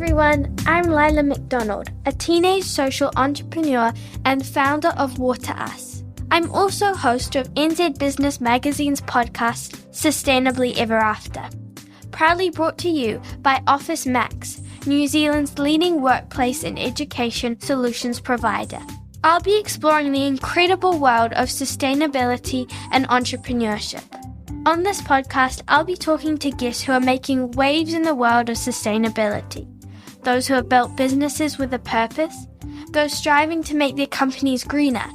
everyone, I'm Lilah McDonald, a teenage social entrepreneur and founder of Water Us. I'm also host of NZ Business Magazine's podcast, Sustainably Ever After. Proudly brought to you by Office Max, New Zealand's leading workplace and education solutions provider. I'll be exploring the incredible world of sustainability and entrepreneurship. On this podcast, I'll be talking to guests who are making waves in the world of sustainability. Those who have built businesses with a purpose, those striving to make their companies greener,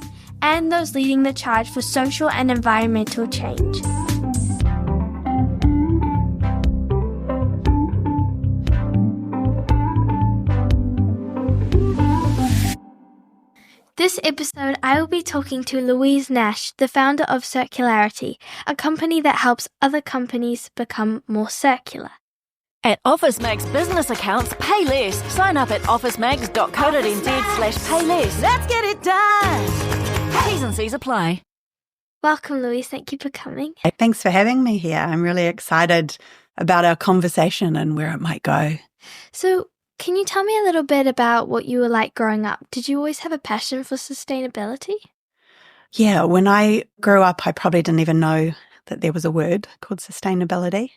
and those leading the charge for social and environmental change. This episode, I will be talking to Louise Nash, the founder of Circularity, a company that helps other companies become more circular. At Office Max business accounts, pay less. Sign up at officemax.co.nz/pay less. Let's get it done. T's and C's apply. Welcome, Louise. Thank you for coming. Hey, thanks for having me here. I'm really excited about our conversation and where it might go. So, can you tell me a little bit about what you were like growing up? Did you always have a passion for sustainability? Yeah, when I grew up, I probably didn't even know that there was a word called sustainability.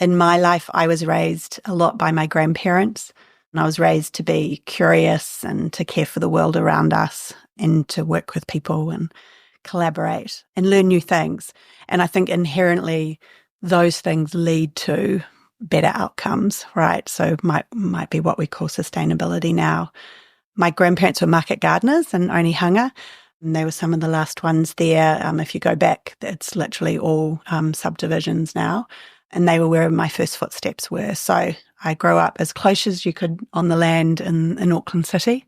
In my life, I was raised a lot by my grandparents, and I was raised to be curious and to care for the world around us and to work with people and collaborate and learn new things. And I think inherently those things lead to better outcomes, right? So might be what we call sustainability now. My grandparents were market gardeners in Onehunga, and they were some of the last ones there. If you go back, it's literally all subdivisions now. And they were where my first footsteps were. So I grew up as close as you could on the land in Auckland City.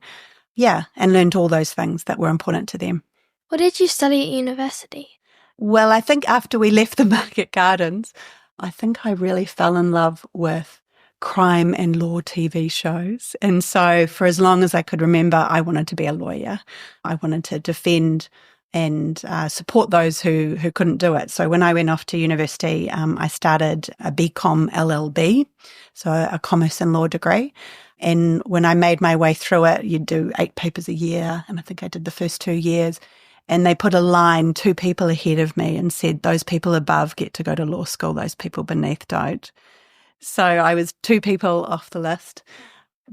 Yeah, and learned all those things that were important to them. What did you study at university? Well, I think after we left the market gardens, I think I really fell in love with crime and law TV shows. And so for as long as I could remember, I wanted to be a lawyer. I wanted to defend and support those who couldn't do it. So when I went off to university, I started a BCom LLB, so a commerce and law degree. And when I made my way through it, you'd do 8 papers a year, and I think I did the first 2 years. And they put a line 2 people ahead of me and said, those people above get to go to law school, those people beneath don't. So I was 2 people off the list.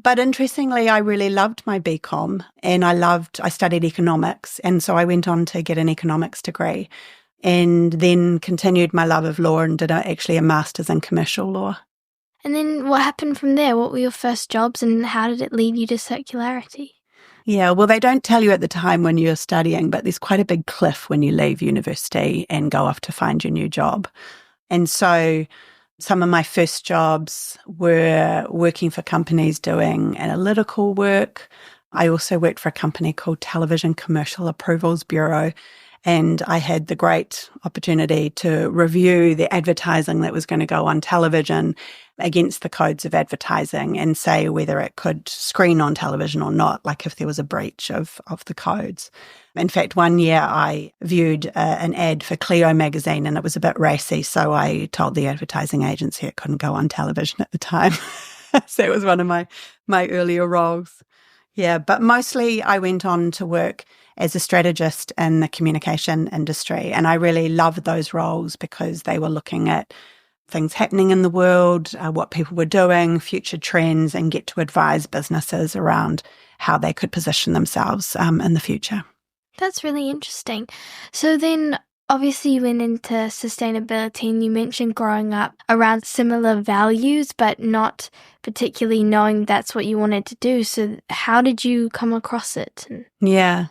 But interestingly, I really loved my BCom, and I studied economics. And so I went on to get an economics degree and then continued my love of law and did actually a master's in commercial law. And then what happened from there? What were your first jobs and how did it lead you to Circularity? Yeah, well, they don't tell you at the time when you're studying, but there's quite a big cliff when you leave university and go off to find your new job. And so some of my first jobs were working for companies doing analytical work. I also worked for a company called Television Commercial Approvals Bureau, and I had the great opportunity to review the advertising that was going to go on television against the codes of advertising and say whether it could screen on television or not, like if there was a breach of the codes. In fact, one year I viewed an ad for Clio magazine and it was a bit racy, so I told the advertising agency it couldn't go on television at the time. So it was one of my earlier roles. Yeah, but mostly I went on to work as a strategist in the communication industry, and I really loved those roles because they were looking at things happening in the world, what people were doing, future trends, and get to advise businesses around how they could position themselves in the future. That's really interesting. So then obviously you went into sustainability and you mentioned growing up around similar values, but not particularly knowing that's what you wanted to do. So how did you come across it? Yeah,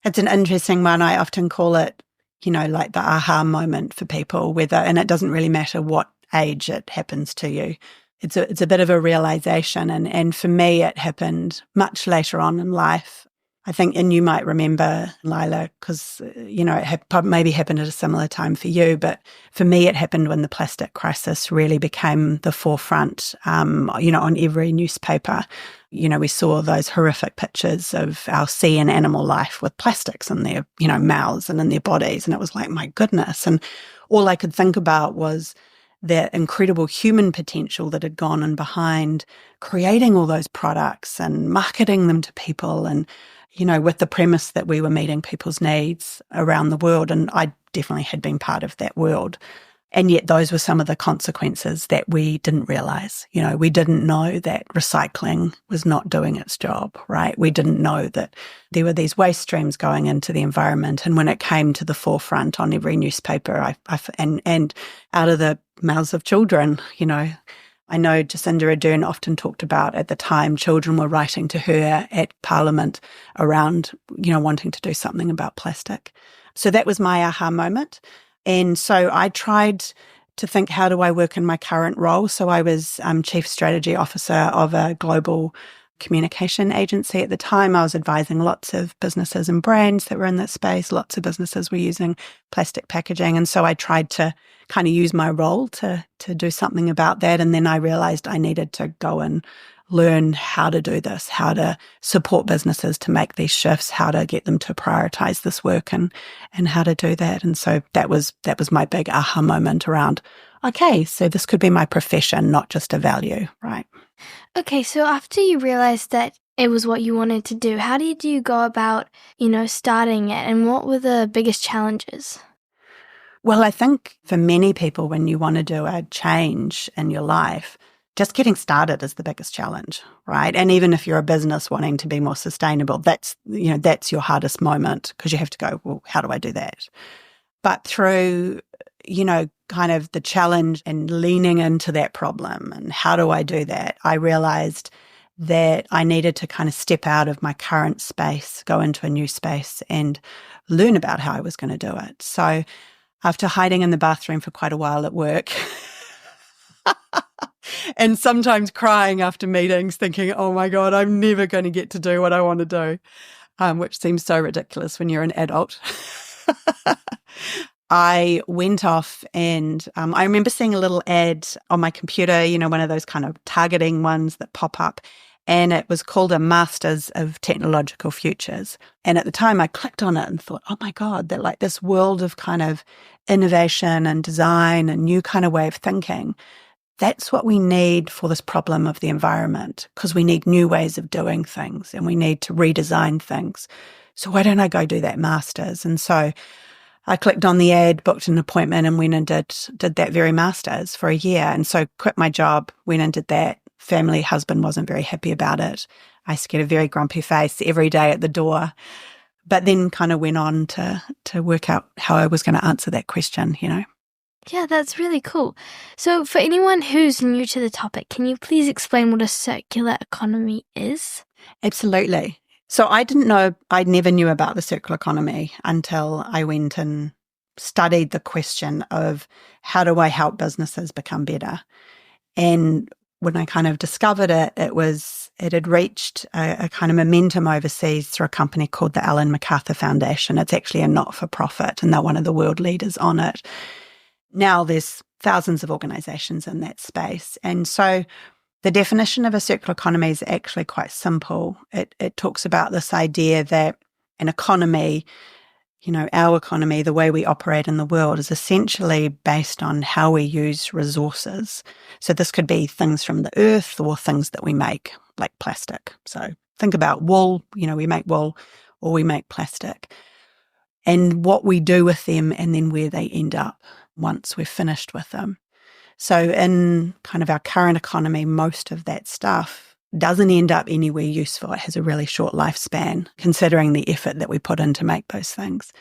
it's an interesting one. I often call it, like the aha moment for people, and it doesn't really matter what age it happens to you. It's a bit of a realization. And for me, it happened much later on in life. I think, and you might remember, Lilah, because, it maybe happened at a similar time for you, but for me it happened when the plastic crisis really became the forefront, on every newspaper. We saw those horrific pictures of our sea and animal life with plastics in their, mouths and in their bodies, and it was like, my goodness. And all I could think about was the incredible human potential that had gone in behind creating all those products and marketing them to people, and, with the premise that we were meeting people's needs around the world. And I definitely had been part of that world. And yet those were some of the consequences that we didn't realize. We didn't know that recycling was not doing its job, right? We didn't know that there were these waste streams going into the environment. And when it came to the forefront on every newspaper, and out of the mouths of children, I know Jacinda Ardern often talked about, at the time, children were writing to her at Parliament around, wanting to do something about plastic. So that was my aha moment. And so I tried to think, how do I work in my current role? So I was Chief Strategy Officer of a global communication agency at the time. I was advising lots of businesses and brands that were in that space. Lots of businesses were using plastic packaging. And so I tried to kind of use my role to do something about that. And then I realized I needed to go and learn how to do this, how to support businesses to make these shifts, how to get them to prioritize this work, and how to do that. And so that was my big aha moment around, okay, so this could be my profession, not just a value, right? Okay, so after you realized that it was what you wanted to do, how did you go about, starting it, and what were the biggest challenges? Well, I think for many people, when you want to do a change in your life, just getting started is the biggest challenge, right? And even if you're a business wanting to be more sustainable, that's your hardest moment, because you have to go, well, how do I do that? But through, kind of the challenge and leaning into that problem and how do I do that, I realized that I needed to kind of step out of my current space, go into a new space and learn about how I was going to do it. So after hiding in the bathroom for quite a while at work, and sometimes crying after meetings, thinking, oh my God, I'm never going to get to do what I want to do, which seems so ridiculous when you're an adult. I went off and I remember seeing a little ad on my computer, one of those kind of targeting ones that pop up. And it was called a Masters of Technological Futures. And at the time I clicked on it and thought, oh my God, that like this world of kind of innovation and design and new kind of way of thinking, that's what we need for this problem of the environment, because we need new ways of doing things and we need to redesign things. So why don't I go do that Masters? And so I clicked on the ad, booked an appointment, and went and did that very Masters for a year. And so quit my job, went and did that. Family, husband wasn't very happy about it. I used to get a very grumpy face every day at the door, but then kind of went on to work out how I was going to answer that question, Yeah, that's really cool. So for anyone who's new to the topic, can you please explain what a circular economy is? Absolutely. So I never knew about the circular economy until I went and studied the question of how do I help businesses become better? And when I kind of discovered it, it had reached a kind of momentum overseas through a company called the Ellen MacArthur Foundation. It's actually a not-for-profit, and they're one of the world leaders on it. Now there's thousands of organizations in that space. And so the definition of a circular economy is actually quite simple. It talks about this idea that an economy, our economy, the way we operate in the world, is essentially based on how we use resources. So this could be things from the earth or things that we make, like plastic. So think about wool, we make wool or we make plastic, and what we do with them and then where they end up once we're finished with them. So in kind of our current economy, most of that stuff doesn't end up anywhere useful. It has a really short lifespan, considering the effort that we put in to make those things.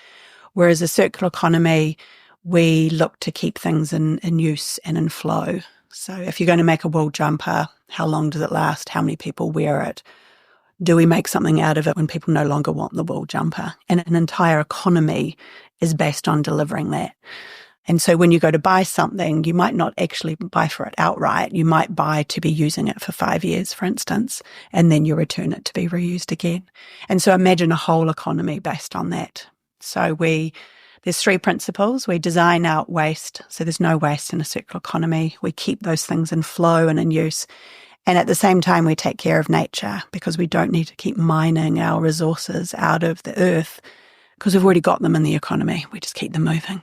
Whereas a circular economy, we look to keep things in use and in flow. So if you're going to make a wool jumper, how long does it last? How many people wear it? Do we make something out of it when people no longer want the wool jumper? And an entire economy is based on delivering that. And so when you go to buy something, you might not actually buy for it outright. You might buy to be using it for 5 years, for instance, and then you return it to be reused again. And so imagine a whole economy based on that. So there's 3 principles. We design out waste, so there's no waste in a circular economy. We keep those things in flow and in use. And at the same time, we take care of nature, because we don't need to keep mining our resources out of the earth, because we've already got them in the economy. We just keep them moving.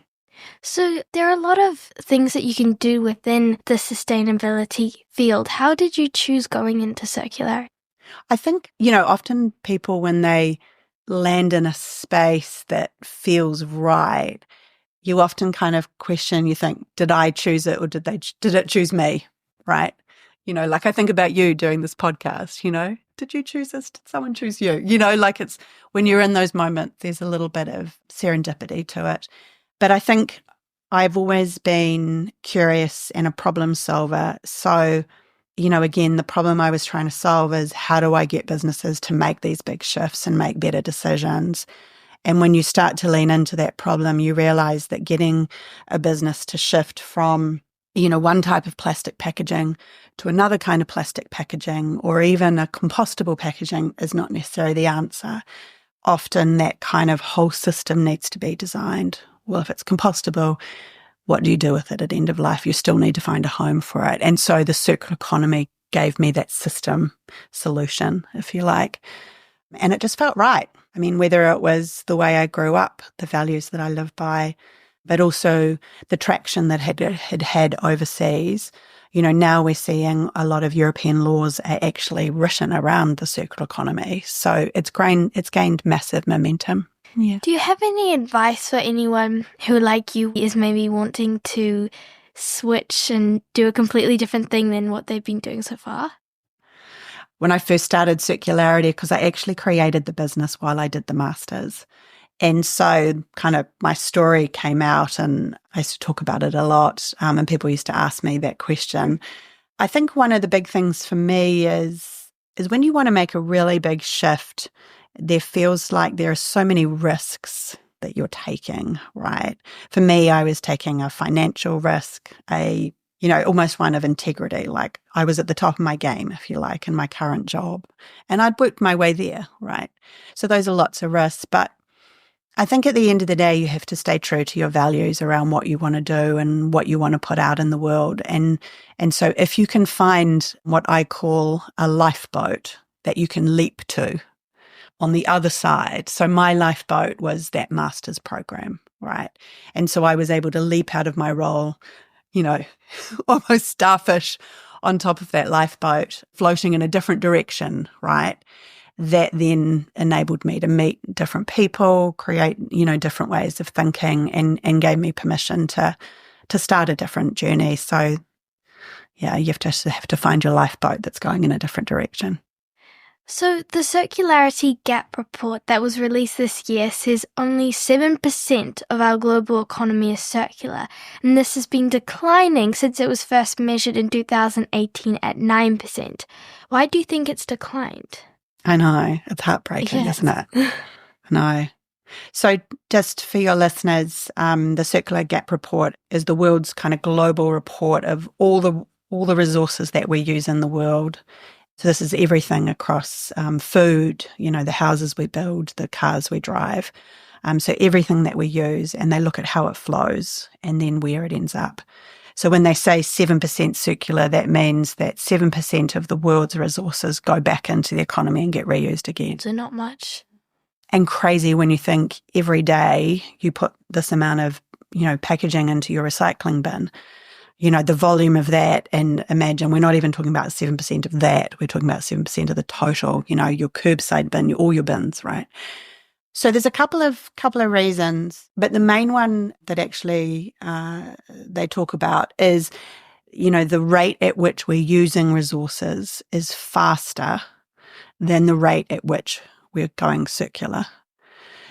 So there are a lot of things that you can do within the sustainability field. How did you choose going into circularity? I think, often people, when they land in a space that feels right, you often kind of question, you think, did I choose it or did it choose me? Right? Like I think about you doing this podcast, did you choose this? Did someone choose you? Like it's when you're in those moments, there's a little bit of serendipity to it. But I think I've always been curious and a problem solver. So, again, the problem I was trying to solve is how do I get businesses to make these big shifts and make better decisions? And when you start to lean into that problem, you realize that getting a business to shift from, one type of plastic packaging to another kind of plastic packaging or even a compostable packaging is not necessarily the answer. Often that kind of whole system needs to be designed. Well, if it's compostable, what do you do with it at end of life? You still need to find a home for it. And so the circular economy gave me that system solution, if you like. And it just felt right. I mean, whether it was the way I grew up, the values that I live by, but also the traction that had overseas. Now we're seeing a lot of European laws are actually written around the circular economy. So it's gained massive momentum. Yeah. Do you have any advice for anyone who, like you, is maybe wanting to switch and do a completely different thing than what they've been doing so far? When I first started Circularity, because I actually created the business while I did the Masters. And so kind of my story came out and I used to talk about it a lot, and people used to ask me that question. I think one of the big things for me is when you want to make a really big shift, there feels like there are so many risks that you're taking, right? For me, I was taking a financial risk, almost one of integrity. Like I was at the top of my game, if you like, in my current job. And I'd worked my way there, right? So those are lots of risks. But I think at the end of the day, you have to stay true to your values around what you want to do and what you want to put out in the world. And so if you can find what I call a lifeboat that you can leap to on the other side. So my lifeboat was that master's program, right? And so I was able to leap out of my role, almost starfish on top of that lifeboat, floating in a different direction, right? That then enabled me to meet different people, create, different ways of thinking and gave me permission to start a different journey. So yeah, you have to find your lifeboat that's going in a different direction. So the Circularity Gap report that was released this year says only 7% of our global economy is circular, and this has been declining since it was first measured in 2018 at 9%. Why do you think it's declined? I know, it's heartbreaking, Yes. Isn't it? I know. So just for your listeners, the Circular Gap report is the world's kind of global report of all the resources that we use in the world. So this is everything across food, the houses we build, the cars we drive. So everything that we use, and they look at how it flows and then where it ends up. So when they say 7% circular, that means that 7% of the world's resources go back into the economy and get reused again. So not much. And crazy when you think every day you put this amount of, packaging into your recycling bin. The volume of that, and imagine we're not even talking about 7% of that. We're talking about 7% of the total, your curbside bin, all your bins, right? So there's a couple of reasons, but the main one that actually they talk about is, the rate at which we're using resources is faster than the rate at which we're going circular.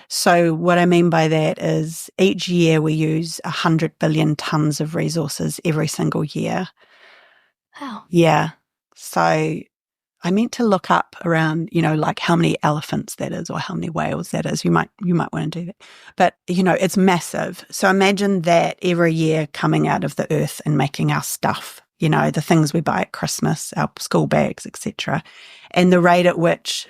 So what I mean by that is each year we use 100 billion tonnes of resources every single year. Wow. Yeah. So I meant to look up around, like how many elephants that is or how many whales that is. You might want to do that. But, it's massive. So imagine that every year coming out of the earth and making our stuff, the things we buy at Christmas, our school bags, etc. And the rate at which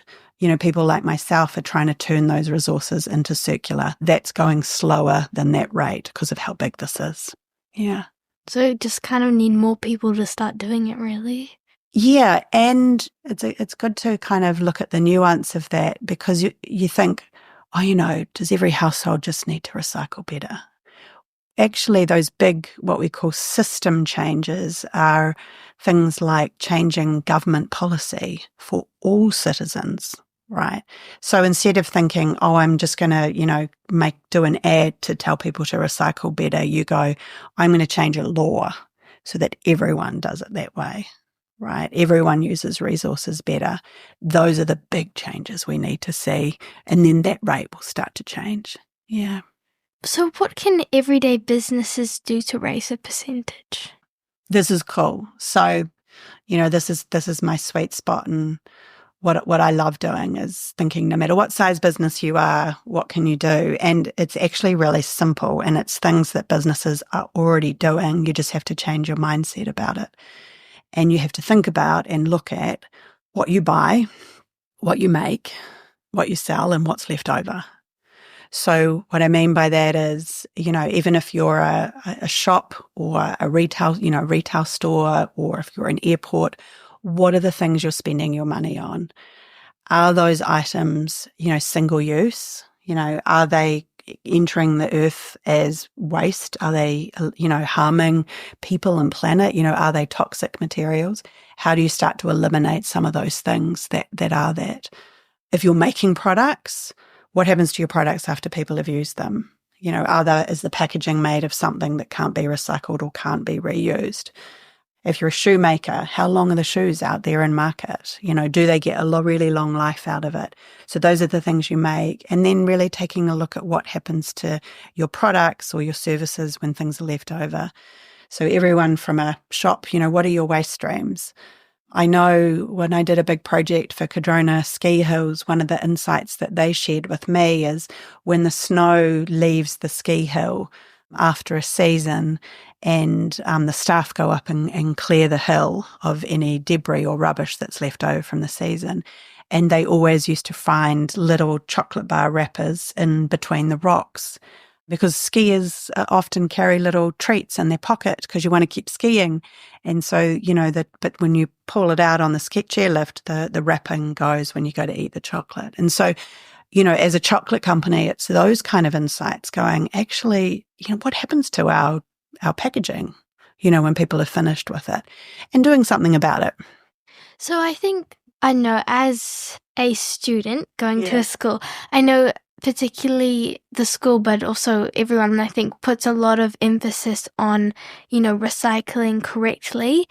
people like myself are trying to turn those resources into circular, that's going slower than that rate because of how big this is. Yeah. So just kind of need more people to start doing it, really. Yeah, and it's good to kind of look at the nuance of that because you think, does every household just need to recycle better? actually those big, what we call system changes, are things like changing government policy for all citizens, right? So instead of thinking, oh, I'm just going to, do an ad to tell people to recycle better, you go, I'm going to change a law so that everyone does it that way, right? Everyone uses resources better. Those are the big changes we need to see. And then that rate will start to change. Yeah. So what can everyday businesses do to raise a percentage? This is cool. So, this is my sweet spot, and what I love doing is thinking no matter what size business you are, what can you do? And it's actually really simple, and it's things that businesses are already doing. You just have to change your mindset about it. And you have to think about and look at what you buy, what you make, what you sell, and what's left over. So what I mean by that is, even if you're a shop or a retail store, or if you're an airport, what are the things you're spending your money on? Are those items, single use? Are they entering the earth as waste? Are they, harming people and planet? Are they toxic materials? How do you start to eliminate some of those things that are that? If you're making products, what happens to your products after people have used them? Is the packaging made of something that can't be recycled or can't be reused? If you're a shoemaker, how long are the shoes out there in market? Do they get a really long life out of it? So those are the things you make. And then really taking a look at what happens to your products or your services when things are left over. So everyone from a shop, what are your waste streams? I know when I did a big project for Cadrona Ski Hills, one of the insights that they shared with me is when the snow leaves the ski hill after a season and the staff go up and clear the hill of any debris or rubbish that's left over from the season. And they always used to find little chocolate bar wrappers in between the rocks, because skiers often carry little treats in their pocket because you want to keep skiing. And so, but when you pull it out on the ski chairlift, the wrapping goes when you go to eat the chocolate. And so, as a chocolate company, it's those kind of insights going, actually, what happens to our packaging, when people are finished with it, and doing something about it. So I know as a student going to a school, I know particularly the school, but also everyone, I think, puts a lot of emphasis on, recycling correctly.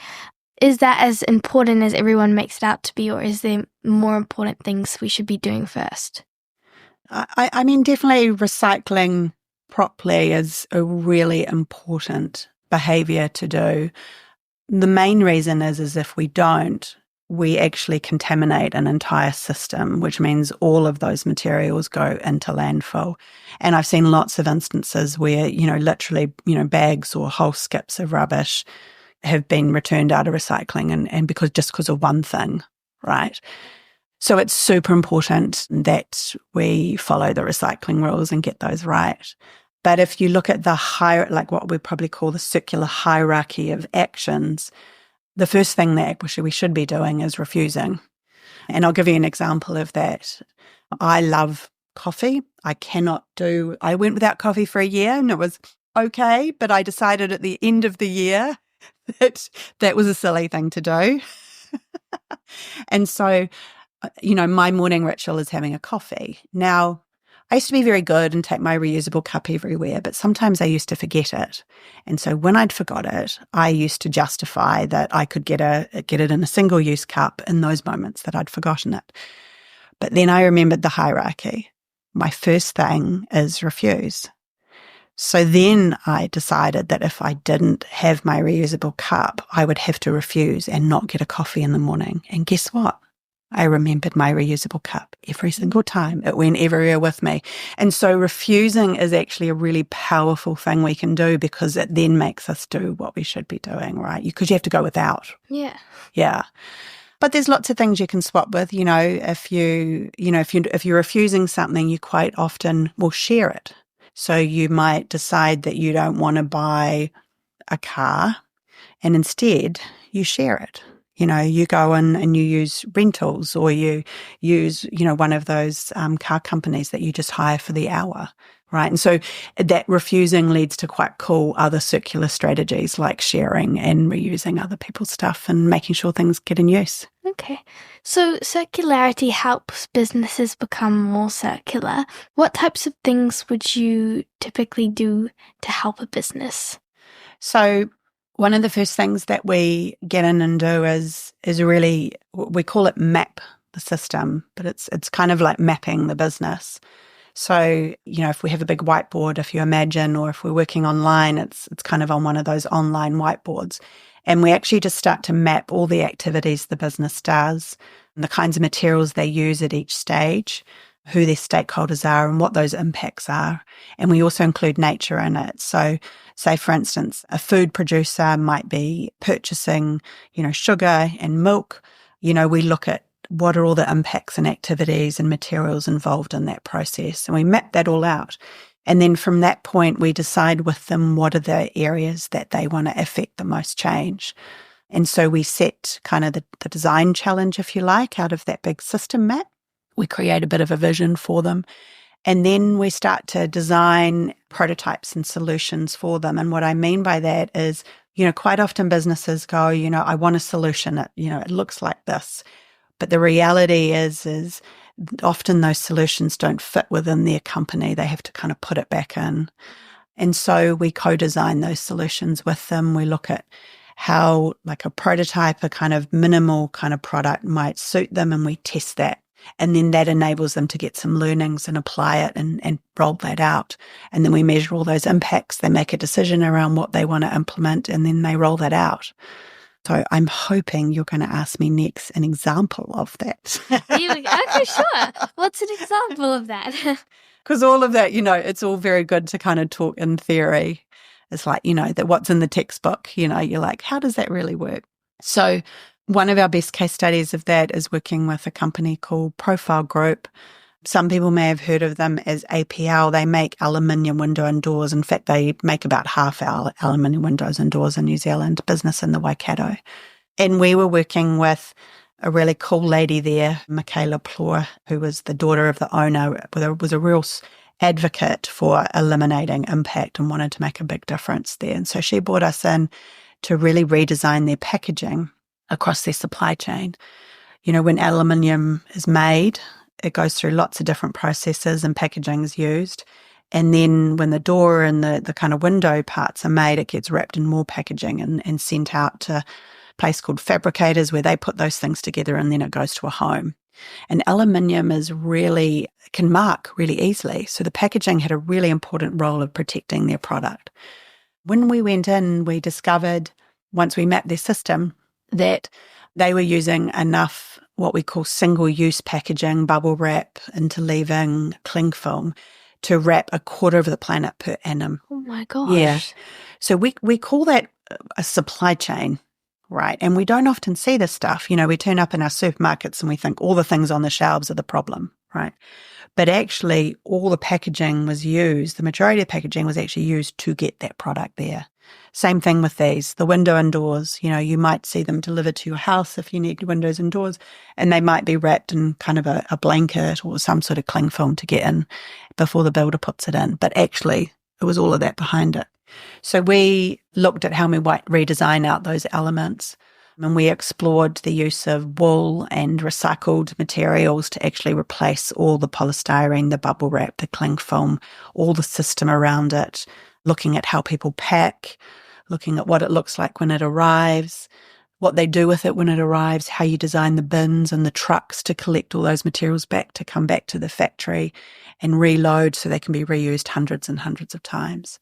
Is that as important as everyone makes it out to be, or is there more important things we should be doing first? I mean, definitely recycling properly is a really important behaviour to do. The main reason is if we don't, we actually contaminate an entire system, which means all of those materials go into landfill. And I've seen lots of instances where, literally, bags or whole skips of rubbish have been returned out of recycling and because of one thing, right? So it's super important that we follow the recycling rules and get those right. But if you look at what we probably call the circular hierarchy of actions, the first thing that we should be doing is refusing. And I'll give you an example of that. I love coffee. I went without coffee for a year and it was okay, but I decided at the end of the year that was a silly thing to do. And so, my morning ritual is having a coffee. Now, I used to be very good and take my reusable cup everywhere, but sometimes I used to forget it. And so when I'd forgot it, I used to justify that I could get it in a single-use cup in those moments that I'd forgotten it. But then I remembered the hierarchy. My first thing is refuse. So then I decided that if I didn't have my reusable cup, I would have to refuse and not get a coffee in the morning. And guess what? I remembered my reusable cup every single time. It went everywhere with me. And so refusing is actually a really powerful thing we can do, because it then makes us do what we should be doing, right? Because you have to go without. Yeah. Yeah. But there's lots of things you can swap with. If you're refusing something, you quite often will share it. So you might decide that you don't want to buy a car and instead you share it. You go in and you use rentals, or you use, one of those car companies that you just hire for the hour. right? And so that refusing leads to quite cool other circular strategies like sharing and reusing other people's stuff and making sure things get in use. Okay. So circularity helps businesses become more circular. What types of things would you typically do to help a business? So one of the first things that we get in and do is really, we call it map the system, but it's kind of like mapping the business. So, if we have a big whiteboard, if you imagine, or if we're working online, it's kind of on one of those online whiteboards. And we actually just start to map all the activities the business does, and the kinds of materials they use at each stage, who their stakeholders are and what those impacts are. And we also include nature in it. So say, for instance, a food producer might be purchasing, sugar and milk. We look at what are all the impacts and activities and materials involved in that process. And we map that all out. And then from that point, we decide with them what are the areas that they want to affect the most change. And so we set kind of the design challenge, if you like, out of that big system map. We create a bit of a vision for them. And then we start to design prototypes and solutions for them. And what I mean by that is, quite often businesses go, I want a solution. It looks like this. But the reality is often those solutions don't fit within their company. They have to kind of put it back in. And so we co-design those solutions with them. We look at how like a prototype, a kind of minimal kind of product might suit them, and we test that. And then that enables them to get some learnings and apply it and roll that out. And then we measure all those impacts. They make a decision around what they want to implement, and then they roll that out. So I'm hoping you're going to ask me next an example of that. Okay, sure. What's an example of that? Because all of that, it's all very good to kind of talk in theory. It's like, that what's in the textbook, you're like, how does that really work? So one of our best case studies of that is working with a company called Profile Group. Some people may have heard of them as APL. They make aluminium window and doors. In fact, they make about half our aluminium windows and doors in New Zealand, business in the Waikato. And we were working with a really cool lady there, Michaela Plor, who was the daughter of the owner, was a real advocate for eliminating impact and wanted to make a big difference there. And so she brought us in to really redesign their packaging across their supply chain. When aluminium is made, it goes through lots of different processes and packaging is used. And then when the door and the kind of window parts are made, it gets wrapped in more packaging and sent out to a place called fabricators where they put those things together, and then it goes to a home. And aluminium can mark really easily. So the packaging had a really important role of protecting their product. When we went in, we discovered, once we mapped their system, that they were using enough what we call single-use packaging, bubble wrap, interleaving, cling film to wrap a quarter of the planet per annum. Oh my gosh. Yeah. So we call that a supply chain, right? And we don't often see this stuff. We turn up in our supermarkets and we think all the things on the shelves are the problem, right? But actually all the packaging was used, the majority of the packaging was actually used to get that product there. Same thing with these, the window and doors. You might see them delivered to your house if you need windows and doors, and they might be wrapped in kind of a blanket or some sort of cling film to get in before the builder puts it in. But actually, it was all of that behind it. So we looked at how we might redesign out those elements, and we explored the use of wool and recycled materials to actually replace all the polystyrene, the bubble wrap, the cling film, all the system around it, looking at how people pack, looking at what it looks like when it arrives, what they do with it when it arrives, how you design the bins and the trucks to collect all those materials back to come back to the factory and reload so they can be reused hundreds and hundreds of times.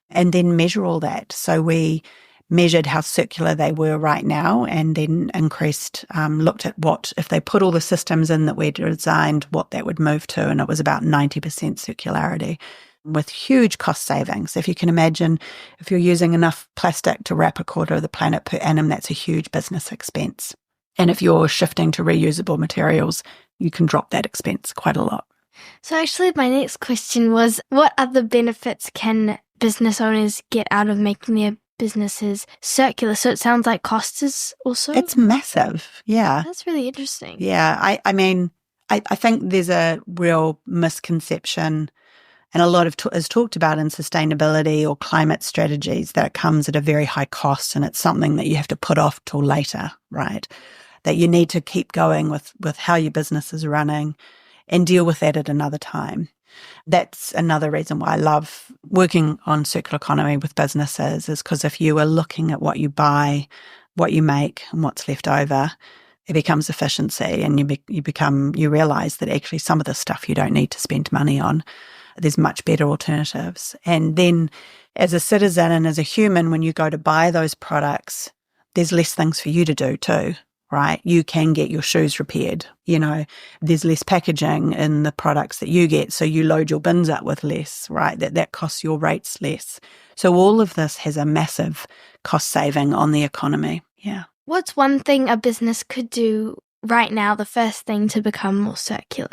And then measure all that. So we measured how circular they were right now, and then looked at what, if they put all the systems in that we designed, what that would move to. And it was about 90% circularity with huge cost savings. If you can imagine, if you're using enough plastic to wrap a quarter of the planet per annum, that's a huge business expense. And if you're shifting to reusable materials, you can drop that expense quite a lot. So actually my next question was, what other benefits can business owners get out of making their businesses circular? So it sounds like cost is also... It's massive, yeah. That's really interesting. Yeah, I mean, I think there's a real misconception And a lot of is talked about in sustainability or climate strategies, that it comes at a very high cost and it's something that you have to put off till later, right? That you need to keep going with how your business is running and deal with that at another time. That's another reason why I love working on circular economy with businesses, is because if you are looking at what you buy, what you make and what's left over, it becomes efficiency, and you realize that actually some of the stuff you don't need to spend money on. There's much better alternatives. And then as a citizen and as a human, when you go to buy those products, there's less things for you to do too, right? You can get your shoes repaired. There's less packaging in the products that you get, so you load your bins up with less, right? That costs your rates less. So all of this has a massive cost saving on the economy. Yeah. What's one thing a business could do right now, the first thing to become more circular?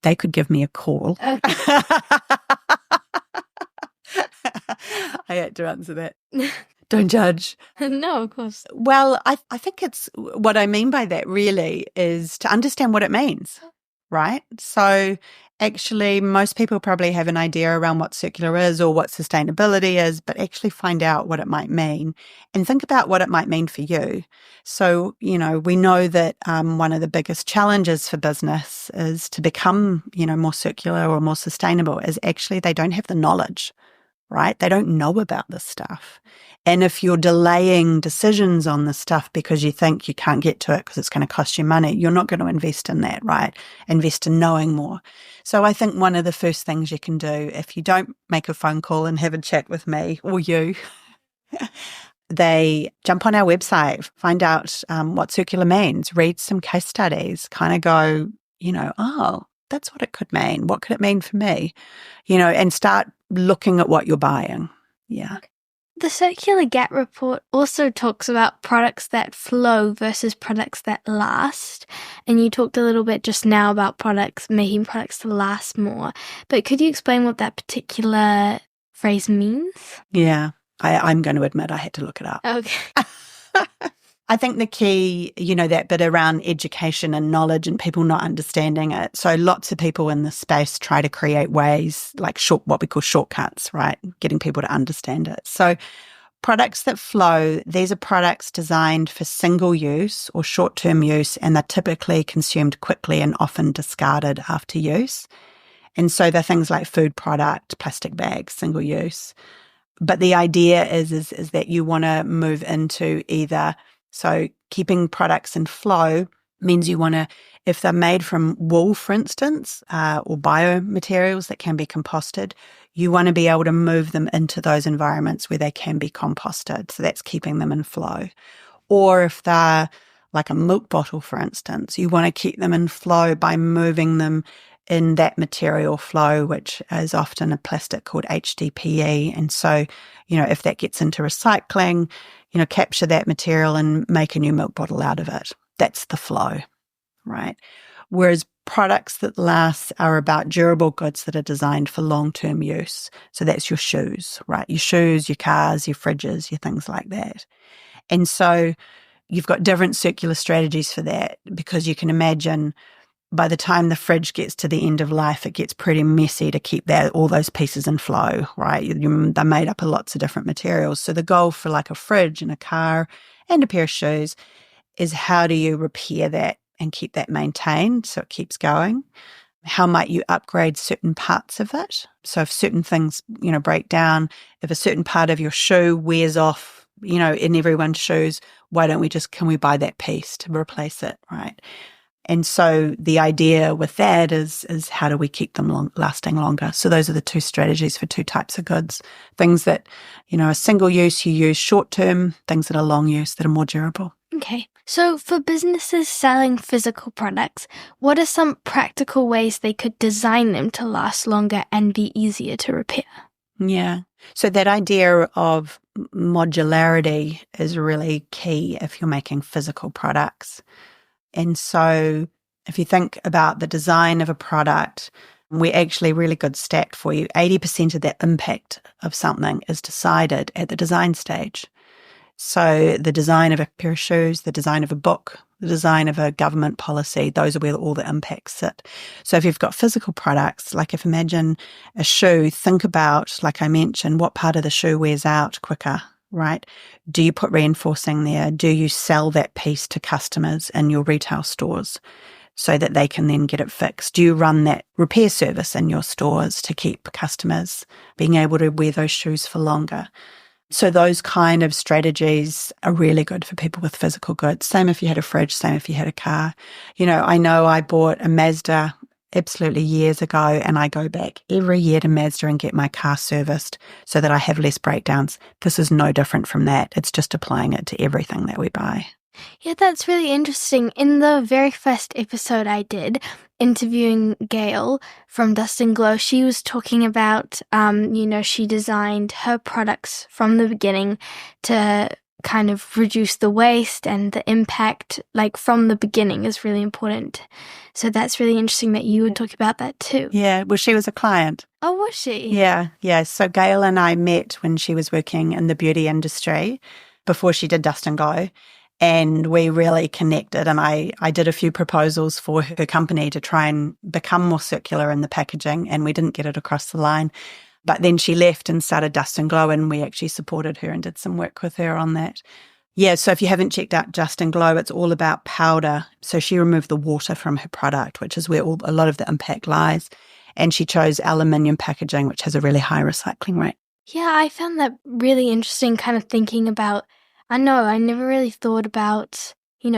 They could give me a call. Okay. I had to answer that. Don't judge. No, of course. Well, I think it's what I mean by that really is to understand what it means, right? So actually, most people probably have an idea around what circular is or what sustainability is, but actually find out what it might mean and think about what it might mean for you. So, we know that one of the biggest challenges for business is to become, more circular or more sustainable is actually they don't have the knowledge, right? They don't know about this stuff. And if you're delaying decisions on this stuff because you think you can't get to it because it's going to cost you money, you're not going to invest in that, right? Invest in knowing more. So I think one of the first things you can do, if you don't make a phone call and have a chat with me or you, they jump on our website, find out what circular means, read some case studies, kind of go, oh, that's what it could mean. What could it mean for me? And start looking at what you're buying. Yeah. The Circular Gap report also talks about products that flow versus products that last. And you talked a little bit just now about making products to last more. But could you explain what that particular phrase means? Yeah, I'm going to admit I had to look it up. Okay. I think the key, that bit around education and knowledge and people not understanding it. So lots of people in this space try to create ways like what we call shortcuts, right? Getting people to understand it. So products that flow, these are products designed for single use or short-term use, and they're typically consumed quickly and often discarded after use. And so they're things like food product, plastic bags, single use. But the idea is that you want to move into either. So keeping products in flow means you want to, if they're made from wool, for instance, or biomaterials that can be composted, you want to be able to move them into those environments where they can be composted. So that's keeping them in flow. Or if they're like a milk bottle, for instance, you want to keep them in flow by moving them in that material flow, which is often a plastic called HDPE. And so, if that gets into recycling, capture that material and make a new milk bottle out of it. That's the flow, right? Whereas products that last are about durable goods that are designed for long-term use. So that's your shoes, right? Your shoes, your cars, your fridges, your things like that. And so you've got different circular strategies for that, because you can imagine by the time the fridge gets to the end of life, it gets pretty messy to keep all those pieces in flow, right? They're made up of lots of different materials. So the goal for like a fridge and a car and a pair of shoes is how do you repair that and keep that maintained so it keeps going? How might you upgrade certain parts of it? So if certain things, break down, if a certain part of your shoe wears off, in everyone's shoes, can we buy that piece to replace it, right? And so the idea with that is how do we keep them lasting longer? So those are the two strategies for two types of goods. Things that, are single use, you use short term, things that are long use that are more durable. Okay. So for businesses selling physical products, what are some practical ways they could design them to last longer and be easier to repair? Yeah. So that idea of modularity is really key if you're making physical products. And so if you think about the design of a product, we're actually really good stat for you. 80% of the impact of something is decided at the design stage. So the design of a pair of shoes, the design of a book, the design of a government policy, those are where all the impacts sit. So if you've got physical products, like if imagine a shoe, think about, like I mentioned, what part of the shoe wears out quicker, right? Do you put reinforcing there? Do you sell that piece to customers in your retail stores so that they can then get it fixed? Do you run that repair service in your stores to keep customers being able to wear those shoes for longer? So those kind of strategies are really good for people with physical goods. Same if you had a fridge, same if you had a car. I know I bought a Mazda absolutely years ago, and I go back every year to Mazda and get my car serviced so that I have less breakdowns. This is no different from that. It's just applying it to everything that we buy. Yeah, that's really interesting. In the very first episode I did, interviewing Gail from Dust and Glow, she was talking about, she designed her products from the beginning to kind of reduce the waste, and the impact, like from the beginning, is really important. So that's really interesting that you would talk about that too. Yeah, well, she was a client. Oh, was she? Yeah. So Gail and I met when she was working in the beauty industry before she did Dust and Glow. And we really connected, and I did a few proposals for her company to try and become more circular in the packaging, and we didn't get it across the line. But then she left and started Dust and Glow, and we actually supported her and did some work with her on that. Yeah, so if you haven't checked out Dust and Glow, it's all about powder. So she removed the water from her product, which is where a lot of the impact lies. And she chose aluminium packaging, which has a really high recycling rate. Yeah, I found that really interesting, kind of thinking about, I never really thought about,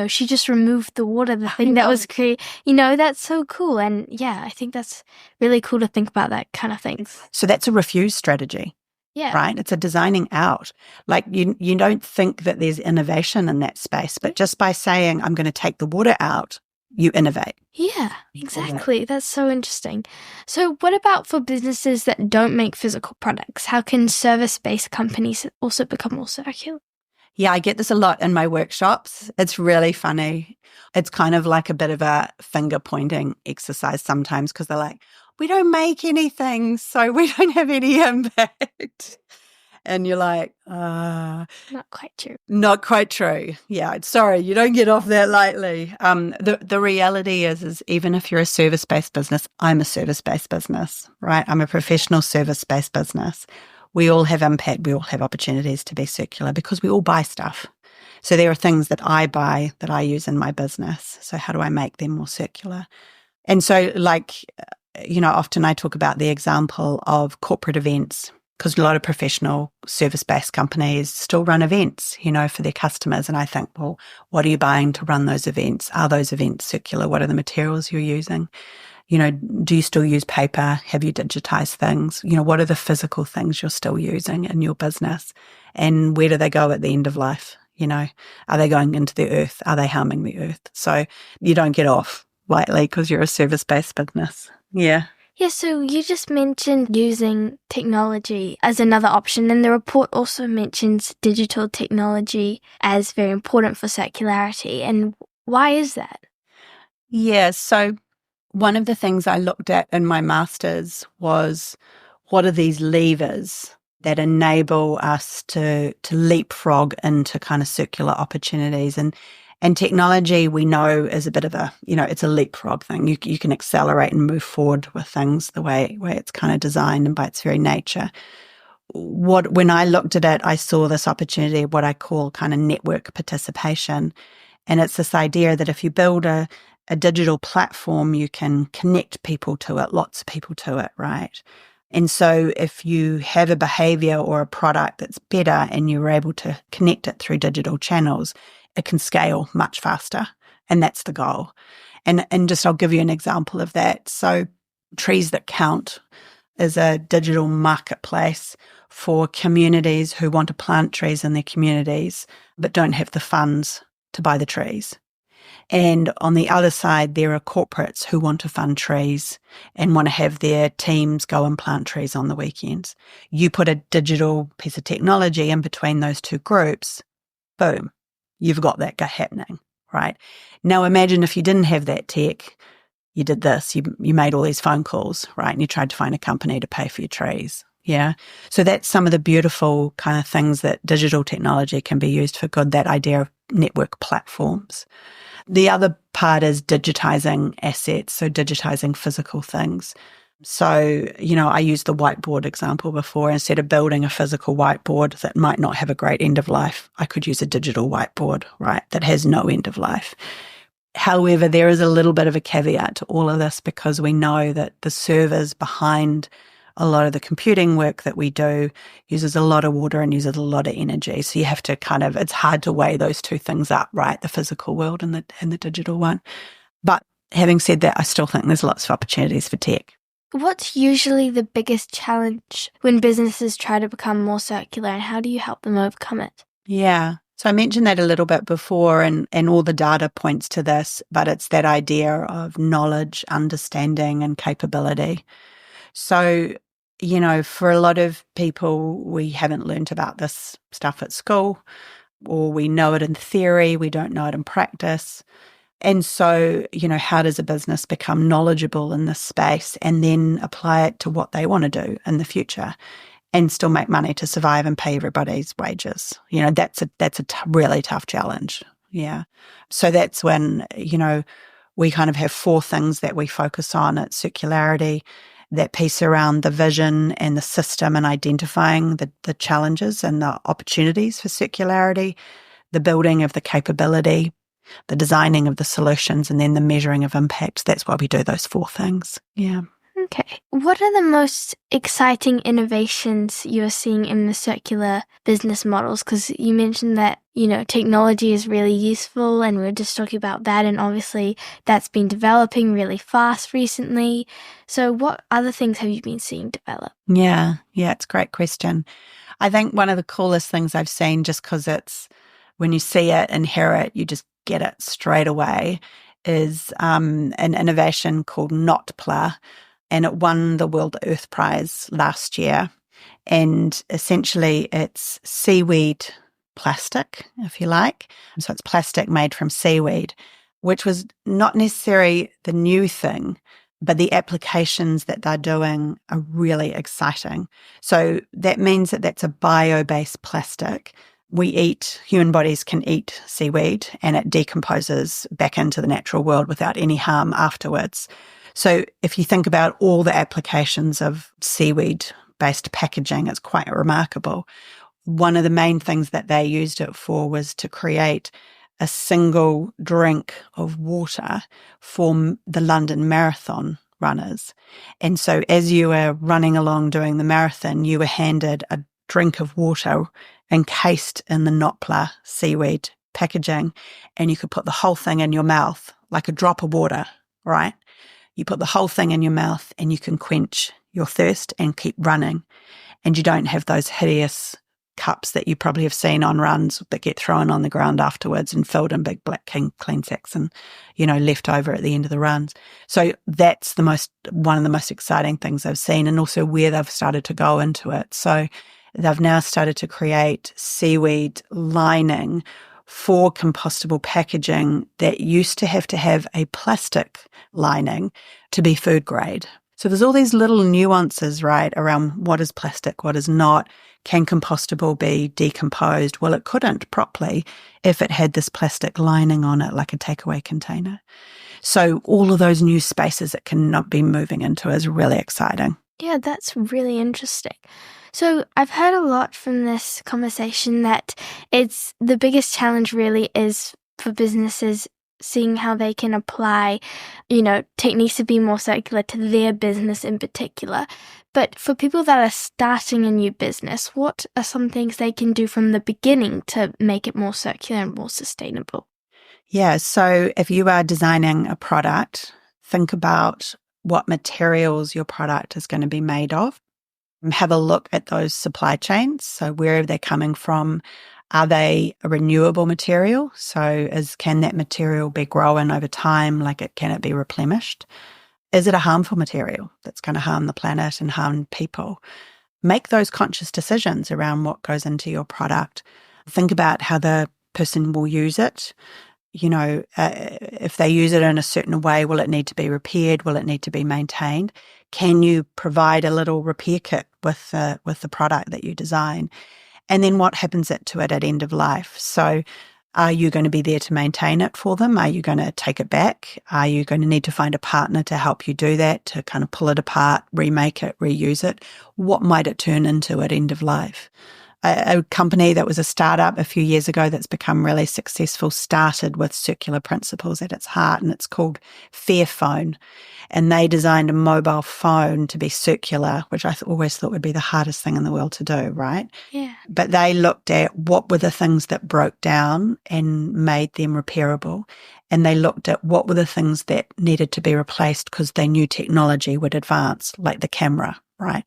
she just removed the water, the thing that was created. That's so cool. And yeah, I think that's really cool to think about that kind of things. So that's a refuse strategy. Yeah. Right? It's a designing out. Like you don't think that there's innovation in that space, but just by saying, I'm going to take the water out, you innovate. Yeah, exactly. That's so interesting. So what about for businesses that don't make physical products? How can service-based companies also become more circular? Yeah, I get this a lot in my workshops. It's really funny. It's kind of like a bit of a finger pointing exercise sometimes, because they're like, we don't make anything, so we don't have any impact. And you're like, not quite true. Not quite true. Yeah, sorry, you don't get off that lightly. The reality is even if you're a service-based business, I'm a service-based business, right? I'm a professional service-based business. We all have impact. We all have opportunities to be circular because we all buy stuff. So there are things that I buy that I use in my business. So how do I make them more circular? And so often I talk about the example of corporate events, because a lot of professional service-based companies still run events, for their customers. And I think, well, what are you buying to run those events? Are those events circular? What are the materials you're using? Do you still use paper? Have you digitized things? What are the physical things you're still using in your business? And where do they go at the end of life? Are they going into the earth? Are they harming the earth? So you don't get off lightly because you're a service-based business. Yeah. Yeah, so you just mentioned using technology as another option, and the report also mentions digital technology as very important for circularity. And why is that? Yeah, so one of the things I looked at in my master's was, what are these levers that enable us to leapfrog into kind of circular opportunities? And technology, we know, is a bit of a, it's a leapfrog thing. You can accelerate and move forward with things the way it's kind of designed and by its very nature. When I looked at it, I saw this opportunity of what I call kind of network participation. And it's this idea that if you build a digital platform, you can connect people to it, lots of people to it, right? And so if you have a behavior or a product that's better and you're able to connect it through digital channels, it can scale much faster. And that's the goal. And just I'll give you an example of that. So Trees That Count is a digital marketplace for communities who want to plant trees in their communities but don't have the funds to buy the trees. And on the other side, there are corporates who want to fund trees and want to have their teams go and plant trees on the weekends. You put a digital piece of technology in between those two groups, boom, you've got that happening, right? Now imagine if you didn't have that tech, you did this, you made all these phone calls, right? And you tried to find a company to pay for your trees. Yeah. So that's some of the beautiful kind of things that digital technology can be used for good, that idea of network platforms. The other part is digitizing assets, so digitizing physical things. So, I used the whiteboard example before. Instead of building a physical whiteboard that might not have a great end of life, I could use a digital whiteboard, right, that has no end of life. However, there is a little bit of a caveat to all of this because we know that the servers behind a lot of the computing work that we do uses a lot of water and uses a lot of energy. So you have to it's hard to weigh those two things up, right? The physical world and the digital one. But having said that, I still think there's lots of opportunities for tech. What's usually the biggest challenge when businesses try to become more circular, and how do you help them overcome it? Yeah. So I mentioned that a little bit before, and all the data points to this, but it's that idea of knowledge, understanding, and capability. So, for a lot of people, we haven't learned about this stuff at school, or we know it in theory, we don't know it in practice. And so, how does a business become knowledgeable in this space and then apply it to what they want to do in the future and still make money to survive and pay everybody's wages? That's a really tough challenge. Yeah. So that's when, we kind of have 4 things that we focus on at Circularity. That piece around the vision and the system and identifying the challenges and the opportunities for circularity, the building of the capability, the designing of the solutions, and then the measuring of impact. That's why we do those 4 things. Yeah. Okay. What are the most exciting innovations you're seeing in the circular business models? Because you mentioned that, technology is really useful, and we were just talking about that, and obviously that's been developing really fast recently. So what other things have you been seeing develop? Yeah, it's a great question. I think one of the coolest things I've seen, just because it's when you see it and hear it, you just get it straight away, is an innovation called NotPla. And it won the World Earth Prize last year. And essentially it's seaweed plastic, if you like. So it's plastic made from seaweed, which was not necessarily the new thing, but the applications that they're doing are really exciting. So that means that that's a bio-based plastic. Human bodies can eat seaweed and it decomposes back into the natural world without any harm afterwards. So if you think about all the applications of seaweed-based packaging, it's quite remarkable. One of the main things that they used it for was to create a single drink of water for the London Marathon runners. And so as you were running along doing the marathon, you were handed a drink of water encased in the NotPla seaweed packaging, and you could put the whole thing in your mouth, like a drop of water, right? You put the whole thing in your mouth and you can quench your thirst and keep running. And you don't have those hideous cups that you probably have seen on runs that get thrown on the ground afterwards and filled in big black clean sacks and, left over at the end of the runs. So that's one of the most exciting things I've seen, and also where they've started to go into it. So they've now started to create seaweed lining for compostable packaging that used to have a plastic lining to be food grade. So there's all these little nuances, right, around what is plastic, what is not. Can compostable be decomposed? Well, it couldn't properly if it had this plastic lining on it, like a takeaway container. So all of those new spaces it can not be moving into is really exciting. Yeah, that's really interesting. So I've heard a lot from this conversation that it's the biggest challenge really is for businesses seeing how they can apply, techniques to be more circular to their business in particular. But for people that are starting a new business, what are some things they can do from the beginning to make it more circular and more sustainable? Yeah, so if you are designing a product, think about what materials your product is going to be made of. Have a look at those supply chains. So where are they coming from? Are they a renewable material? So can that material be grown over time? Can it be replenished? Is it a harmful material that's going to harm the planet and harm people? Make those conscious decisions around what goes into your product. Think about how the person will use it. If they use it in a certain way, will it need to be repaired? Will it need to be maintained? Can you provide a little repair kit with the product that you design? And then what happens to it at end of life? So are you going to be there to maintain it for them? Are you going to take it back? Are you going to need to find a partner to help you do that, to kind of pull it apart, remake it, reuse it? What might it turn into at end of life? A company that was a startup a few years ago that's become really successful started with circular principles at its heart, and it's called Fairphone. And they designed a mobile phone to be circular, which I always thought would be the hardest thing in the world to do, right? Yeah. But they looked at what were the things that broke down and made them repairable. And they looked at what were the things that needed to be replaced because they knew technology would advance, like the camera, right?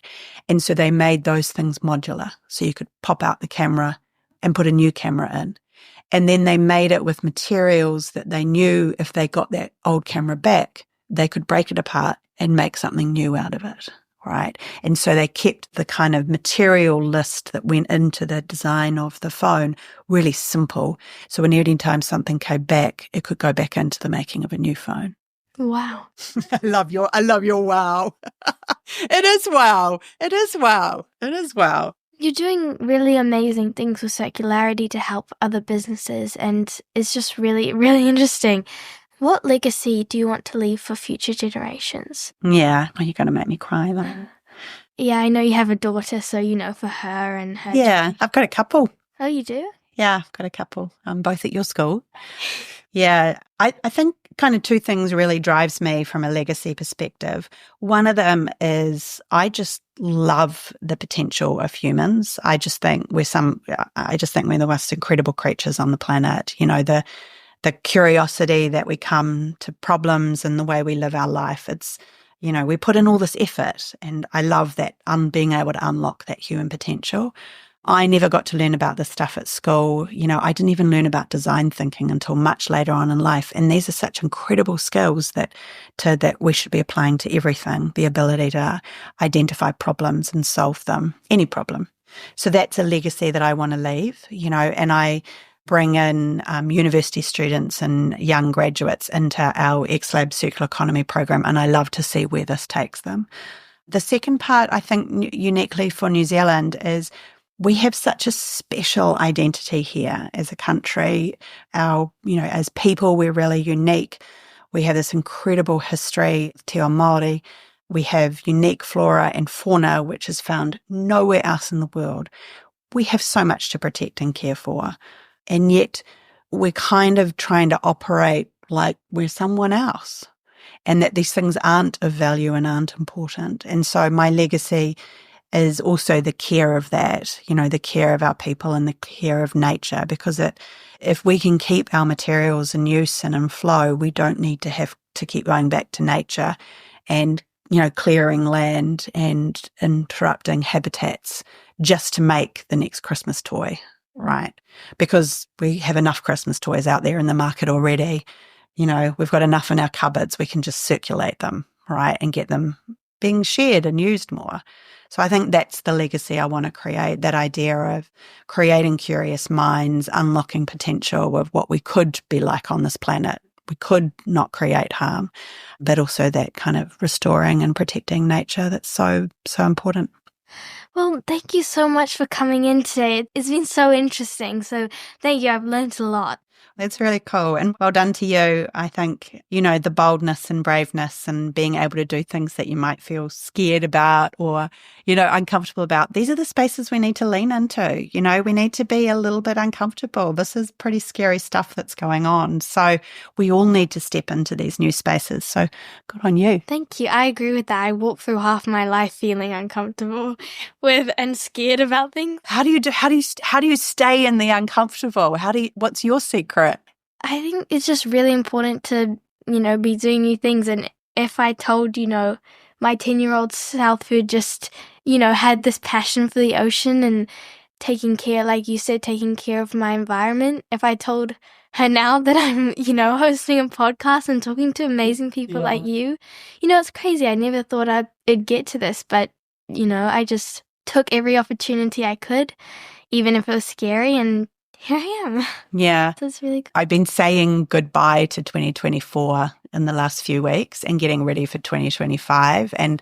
And so they made those things modular. So you could pop out the camera and put a new camera in. And then they made it with materials that they knew if they got that old camera back, they could break it apart and make something new out of it, right? And so they kept the kind of material list that went into the design of the phone really simple. So when any time something came back, it could go back into the making of a new phone. Wow. I love your wow. It is wow. It is wow. It is wow. You're doing really amazing things with circularity to help other businesses, and it's just really, really interesting. What legacy do you want to leave for future generations? Yeah. Oh, you're going to make me cry, though. Yeah, I know you have a daughter, so for her and her. Yeah, I've got a couple. Oh, you do? Yeah, I've got a couple. Both at your school. Yeah, I think kind of two things really drives me from a legacy perspective. One of them is I just love the potential of humans. I just think we're the most incredible creatures on the planet. You know, the curiosity that we come to problems and the way we live our life. It's, we put in all this effort, and I love that being able to unlock that human potential. I never got to learn about this stuff at school. I didn't even learn about design thinking until much later on in life. And these are such incredible skills that we should be applying to everything, the ability to identify problems and solve them, any problem. So that's a legacy that I want to leave, and I bring in university students and young graduates into our X-Lab Circular Economy program, and I love to see where this takes them. The second part, I think, uniquely for New Zealand is we have such a special identity here as a country. As people, we're really unique. We have this incredible history of Te Ao Māori. We have unique flora and fauna, which is found nowhere else in the world. We have so much to protect and care for. And yet we're kind of trying to operate like we're someone else, and that these things aren't of value and aren't important. And so my legacy is also the care of that, the care of our people and the care of nature, because if we can keep our materials in use and in flow, we don't need to have to keep going back to nature and, clearing land and interrupting habitats just to make the next Christmas toy, right? Because we have enough Christmas toys out there in the market already. We've got enough in our cupboards. We can just circulate them, right, and get them being shared and used more. So I think that's the legacy I want to create, that idea of creating curious minds, unlocking potential of what we could be like on this planet. We could not create harm, but also that kind of restoring and protecting nature that's so, so important. Well, thank you so much for coming in today. It's been so interesting. So thank you. I've learned a lot. That's really cool. And well done to you. I think, the boldness and braveness and being able to do things that you might feel scared about or, uncomfortable about. These are the spaces we need to lean into. We need to be a little bit uncomfortable. This is pretty scary stuff that's going on. So we all need to step into these new spaces. So good on you. Thank you. I agree with that. I walked through half my life feeling uncomfortable with and scared about things. How do you stay in the uncomfortable? What's your secret? I think it's just really important to, be doing new things. And if I told, my 10-year-old self who just, had this passion for the ocean and taking care, like you said, taking care of my environment, if I told her now that I'm, hosting a podcast and talking to amazing people like you, it's crazy. I never thought I'd get to this, but, I just took every opportunity I could, even if it was scary, and here I am. Yeah. That's really cool. I've been saying goodbye to 2024 in the last few weeks and getting ready for 2025. And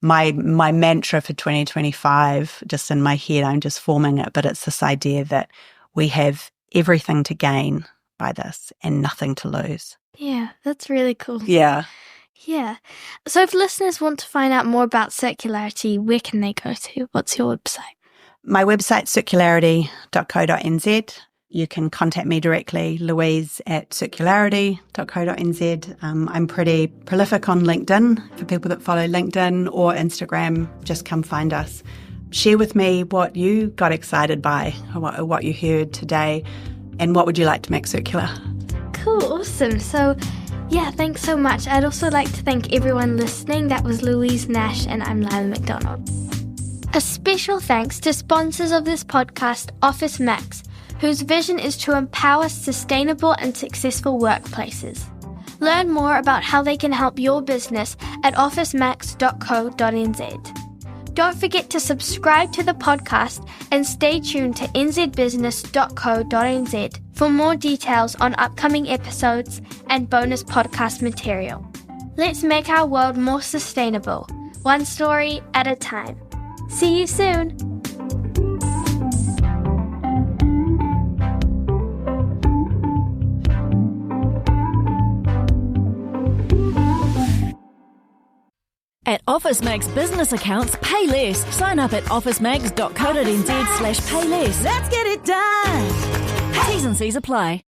my mantra for 2025, just in my head, I'm just forming it, but it's this idea that we have everything to gain by this and nothing to lose. Yeah, that's really cool. Yeah. Yeah. So if listeners want to find out more about circularity, where can they go to? What's your website? My website's circularity.co.nz. You can contact me directly, Louise at circularity.co.nz. I'm pretty prolific on LinkedIn. For people that follow LinkedIn or Instagram, just come find us. Share with me what you got excited by, or what you heard today, and what would you like to make circular. Cool, awesome. So, yeah, thanks so much. I'd also like to thank everyone listening. That was Louise Nash, and I'm Lilah McDonald. A special thanks to sponsors of this podcast, Office Max, whose vision is to empower sustainable and successful workplaces. Learn more about how they can help your business at officemax.co.nz. Don't forget to subscribe to the podcast and stay tuned to nzbusiness.co.nz for more details on upcoming episodes and bonus podcast material. Let's make our world more sustainable, one story at a time. See you soon! At Office Max business accounts, pay less. Sign up at officemax.co.nz/payless. Let's get it done. T's and C's apply.